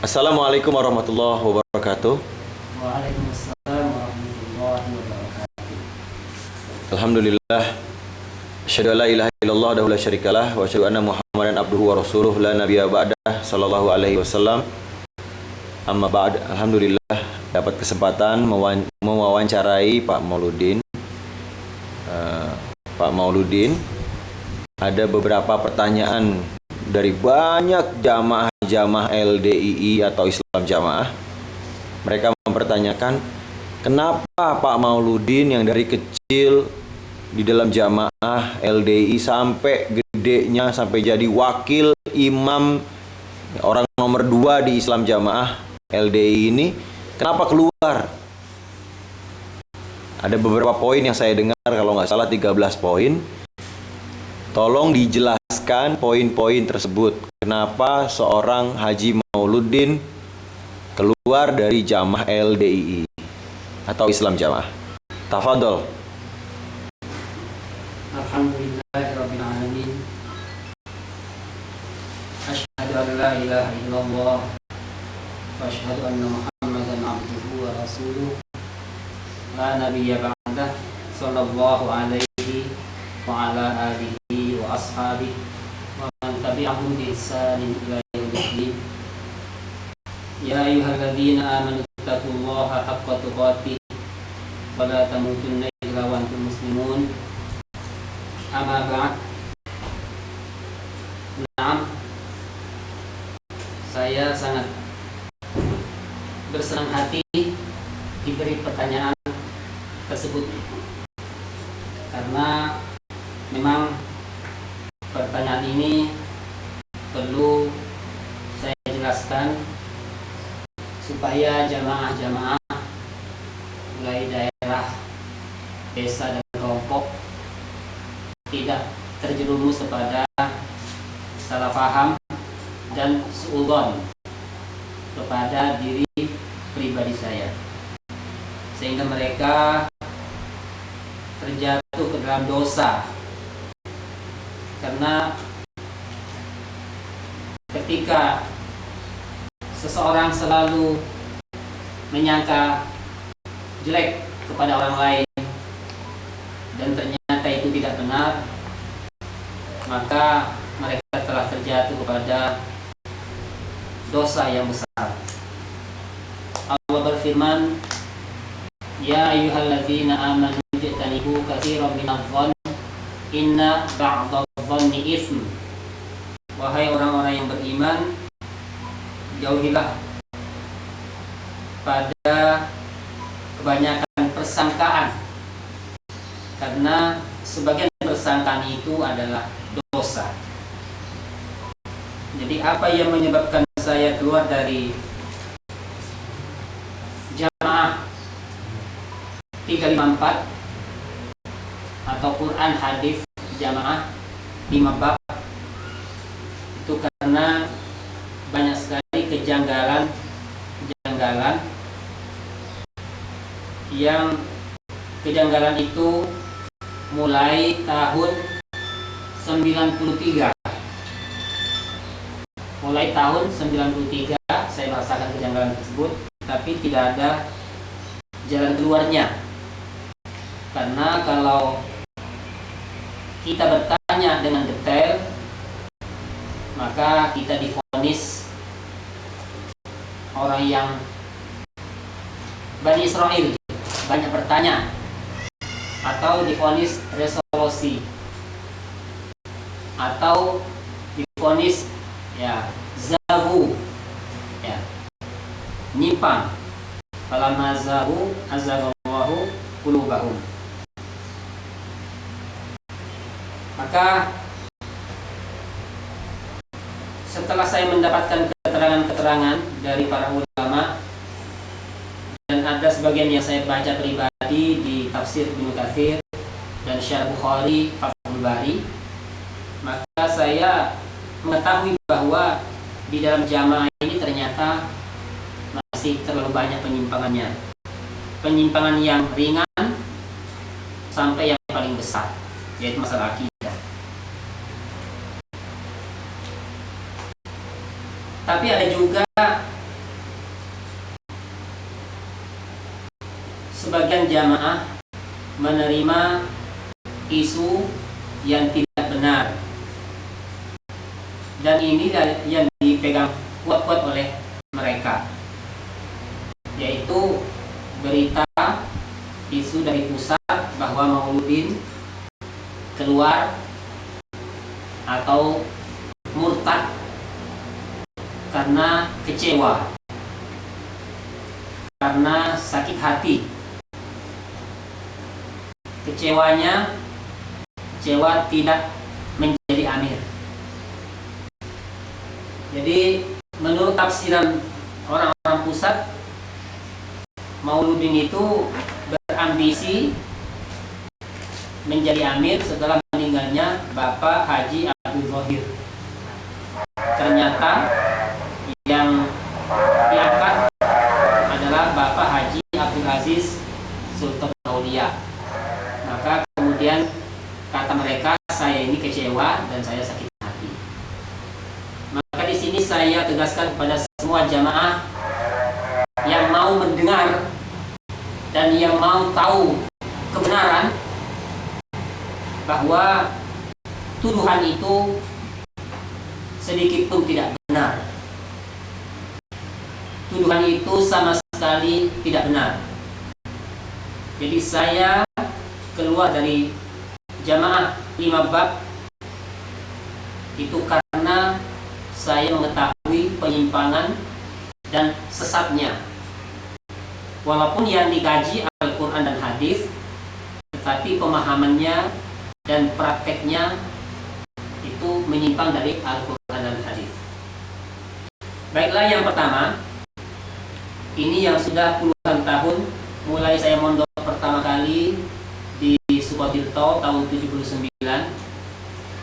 Assalamualaikum warahmatullahi wabarakatuh. Waalaikumsalam warahmatullahi wabarakatuh. Alhamdulillah. Asyhadu an la ilaha illallah wahdahu la syarikalah wa asyhadu anna Muhammadan abduhu wa rasuluh la nabiyya ba'dah sallallahu alaihi wasallam. Amma ba'd. Alhamdulillah dapat kesempatan mewawancarai Pak Mauludin. Pak Mauludin, ada beberapa pertanyaan dari banyak jamaah LDII atau Islam Jamaah. Mereka mempertanyakan, kenapa Pak Mauludin yang dari kecil di dalam jamaah LDII sampai gedenya sampai jadi wakil imam orang nomor 2 di Islam Jamaah LDII ini, kenapa keluar? Ada beberapa poin yang saya dengar, kalau nggak salah 13 poin. Tolong dijelaskan poin-poin tersebut. Kenapa seorang Haji Mauludin keluar dari jamaah LDII atau Islam Jamaah? Tafadhol. Alhamdulillahirabbil alamin. Asyhadu an la ilaha illallah wa asyhadu anna Muhammadan abduhu wa rasuluh. La nabiyya ba'dah sallallahu alaihi wa ala alihi wa ashabihi wa man tabi'ahum bi ihsanin ila yaumil. Ya ayyuhalladzina amanu taqullaha haqqa tuqatih wa la tamutunna illa wa antum muslimun. Amma ba'd. Naam, saya sangat bersenang hati diberi pertanyaan tersebut, karena memang pertanyaan ini perlu saya jelaskan supaya jamaah-jamaah mulai daerah, desa dan kelompok tidak terjerumus kepada salah paham dan suudzon kepada diri pribadi saya, sehingga mereka terjatuh ke dalam dosa. Karena ketika seseorang selalu menyangka jelek kepada orang lain dan ternyata itu tidak benar, maka mereka telah terjatuh kepada dosa yang besar. Allah berfirman, ya ayyuhalladzina amanu ijtanibu katsiran minadh-dhann inna ba'dadh-dhanni itsm. Wahai orang-orang yang beriman, jauhilah pada kebanyakan persangkaan, karena sebagian persangkaan itu adalah dosa. Jadi apa yang menyebabkan saya keluar dari jamaah 354 atau Quran hadis jamaah 5 bab, itu karena banyak sekali kejanggalan yang kejanggalan itu mulai tahun 93. Mulai tahun 93 saya merasakan kejanggalan tersebut, tapi tidak ada jalan keluarnya. Karena kalau kita bertanya dengan detail, maka kita divonis orang yang Bani Israel, banyak bertanya, atau divonis resolusi, atau divonis zahu, nyimpang. Falamma zahu azaghallahu qulubahum. Maka setelah saya mendapatkan keterangan-keterangan dari para ulama, dan ada sebagian yang saya baca pribadi di tafsir Ibnu Katsir dan Syarh Bukhari, Fathul Bari, maka saya mengetahui bahwa di dalam jamaah ini ternyata masih terlalu banyak penyimpangannya. Penyimpangan yang ringan sampai yang paling besar, yaitu masalah akidah. Tapi ada juga sebagian jamaah menerima isu yang tidak benar, dan ini yang dipegang kuat-kuat oleh mereka, yaitu berita isu dari pusat bahwa Mauludin keluar atau murtad karena kecewa, karena sakit hati. Kecewa tidak menjadi amir. Jadi menurut tafsiran orang-orang pusat, Mauludin itu berambisi menjadi amir setelah meninggalnya Bapak Haji Abdul Zahir. Ternyata yang diangkat adalah Bapak Haji Abdul Aziz Sultan Aulia. Maka kemudian kata mereka, saya ini kecewa dan saya sakit hati. Maka di sini saya tegaskan kepada semua jamaah yang mau mendengar dan yang mau tahu kebenaran, bahwa tuduhan itu sedikit pun tidak benar. Tuduhan itu sama sekali tidak benar. Jadi saya keluar dari jamaah 5 bab itu karena saya mengetahui penyimpangan dan sesatnya. Walaupun yang dikaji Al-Quran dan hadis, tetapi pemahamannya dan prakteknya itu menyimpang dari Al-Quran dan hadis. Baiklah, yang pertama, ini yang sudah puluhan tahun, mulai saya mondok pertama kali di Sukotirto tahun 79.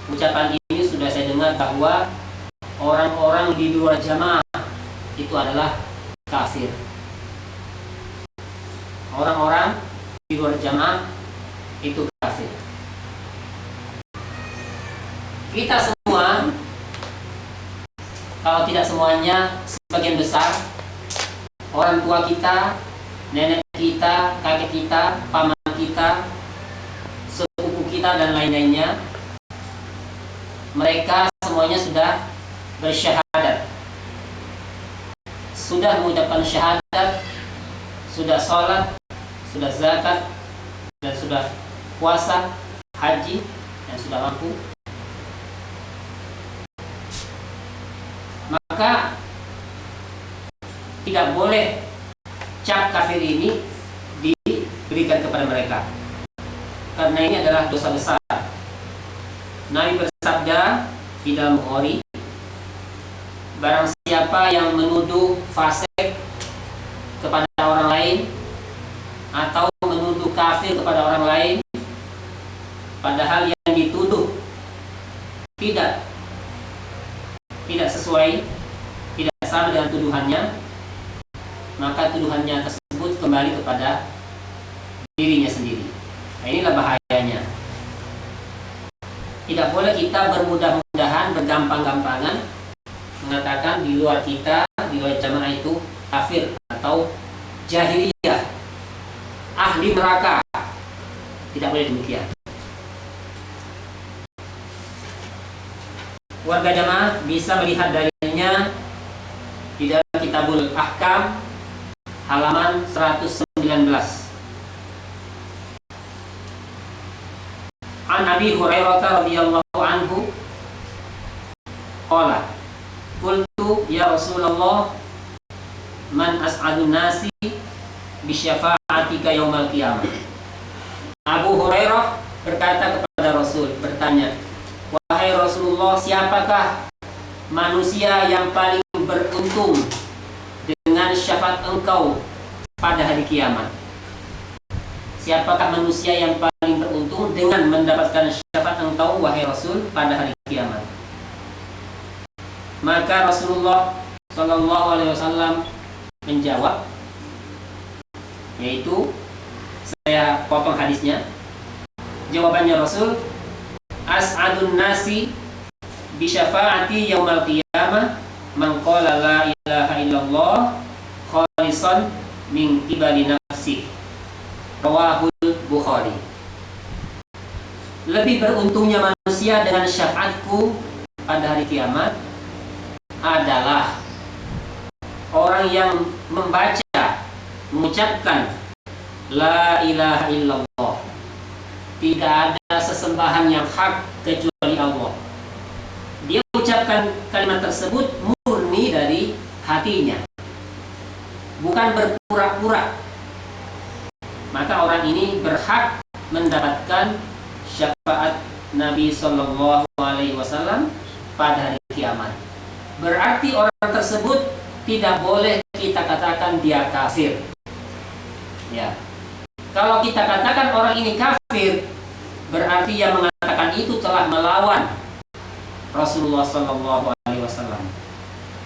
Ucapan ini sudah saya dengar bahwa orang-orang di luar jamaah itu adalah kafir. Orang-orang di luar jamaah itu kafir. Kita semua, kalau tidak semuanya, sebagian besar, orang tua kita, nenek kita, kakek kita, paman kita, sepupu kita, dan lain-lainnya, mereka semuanya sudah bersyahadat, sudah mengucapkan syahadat, sudah sholat, sudah zakat, dan sudah puasa, haji, dan sudah mampu. Maka tidak boleh cap kafir ini diberikan kepada mereka, karena ini adalah dosa besar. Nabi bersabda di dalam Bukhari, barang siapa yang menuduh fasik kepada orang lain atau menuduh kafir kepada orang lain, padahal yang dituduh tidak sesuai, tidak sama dengan tuduhannya, maka tuduhannya tersebut kembali kepada dirinya sendiri. Nah, inilah bahayanya. Tidak boleh kita bermudah-mudahan, bergampang-gampangan mengatakan di luar kita, di luar jamaah itu kafir atau jahiliyah, ahli neraka. Tidak boleh demikian. Warga jamaah bisa melihat dalilnya di dalam Kitabul Ahkam halaman 119. An Abi Hurairah radhiyallahu anhu qala qultu ya Rasulullah man as'adun nasi bi syafa'atika yaumal qiyamah. Abu Hurairah berkata kepada Rasul, bertanya, wahai Rasulullah, siapakah manusia yang paling beruntung dengan syafaat engkau pada hari kiamat? Siapakah manusia yang paling beruntung dengan mendapatkan syafaat engkau, wahai Rasul, pada hari kiamat? Maka Rasulullah Shallallahu Alaihi Wasallam menjawab, yaitu, saya potong hadisnya. Jawabannya Rasul, as'adun nasi bi syafaati yaumal qiyamah man qala la ilaha illallah khalisan min ibadi nafsi. Rawahul Bukhari. Lebih beruntungnya manusia dengan syafaatku pada hari kiamat adalah orang yang mengucapkan La ilaha illallah, tidak ada sesembahan yang hak kecuali Allah. Dia ucapkan kalimat tersebut murni dari hatinya, bukan berpura-pura. Maka orang ini berhak mendapatkan syafaat Nabi Shallallahu Alaihi Wasallam pada hari kiamat. Berarti orang tersebut tidak boleh kita katakan dia kafir. Ya, kalau kita katakan orang ini kafir, berarti yang mengatakan itu telah melawan Rasulullah Shallallahu Alaihi Wasallam.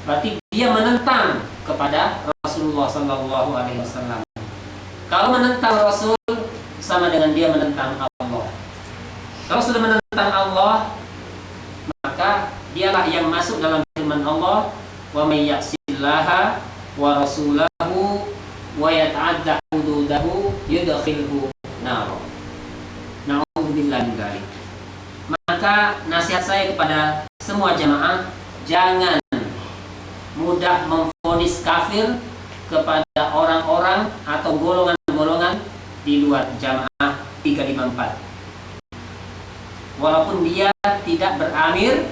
Berarti dia menentang kepada Rasulullah Shallallahu Alaihi Wasallam. Kalau menentang Rasul, sama dengan dia menentang Allah. Kalau sudah menentang Allah, maka dialah yang masuk dalam firman Allah, wa may ya'sillaha wa rasulahu wa yata'adda hududahu yudkhilhu nar. Na'udzubillahi min dzalik. Maka nasihat saya kepada semua jamaah, jangan mudah memvonis kafir kepada orang-orang atau golongan-golongan di luar jamaah 354. Walaupun dia tidak beramir,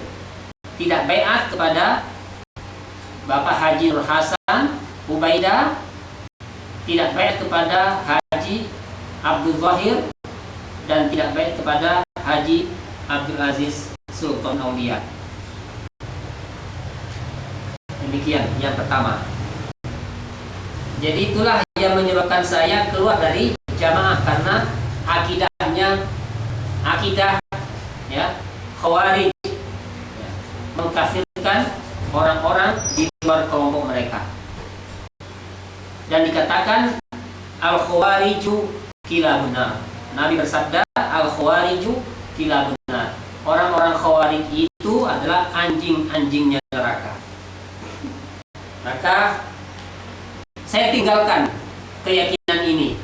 tidak baiat kepada Bapak Haji Nur Hasan Ubaidah, tidak baiat kepada Haji Abdul Zahir, dan tidak baiat kepada Haji Abdul Aziz Sultan Aulia. Demikian yang pertama. Jadi itulah yang menyebabkan saya keluar dari jamaah, karena akidahnya akidah ya Khawarij, ya, mengkafirkan orang-orang di luar kelompok mereka. Dan dikatakan al-khawariju kilabuna. Nabi bersabda al-khawariju kilabuna. Orang-orang khawarij itu adalah anjing-anjingnya neraka. Maka saya tinggalkan keyakinan ini,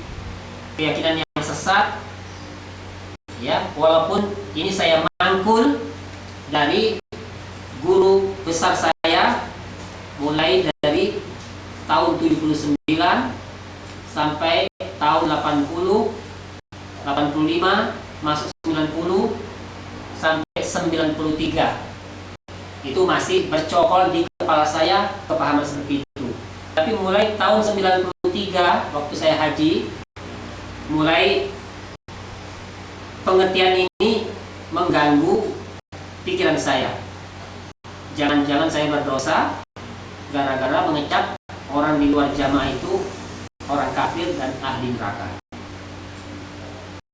keyakinan yang sesat, ya, walaupun ini saya mangkul dari guru besar saya mulai dari tahun 79 sampai tahun 80, 85, masuk 90 sampai 93. Itu masih bercokol di kepala saya kepahaman seperti itu. Tapi mulai tahun 93 waktu saya haji, mulai pengertian ini mengganggu pikiran saya. Jangan-jangan saya berdosa gara-gara mengecap orang di luar jamaah itu orang kafir dan ahli neraka.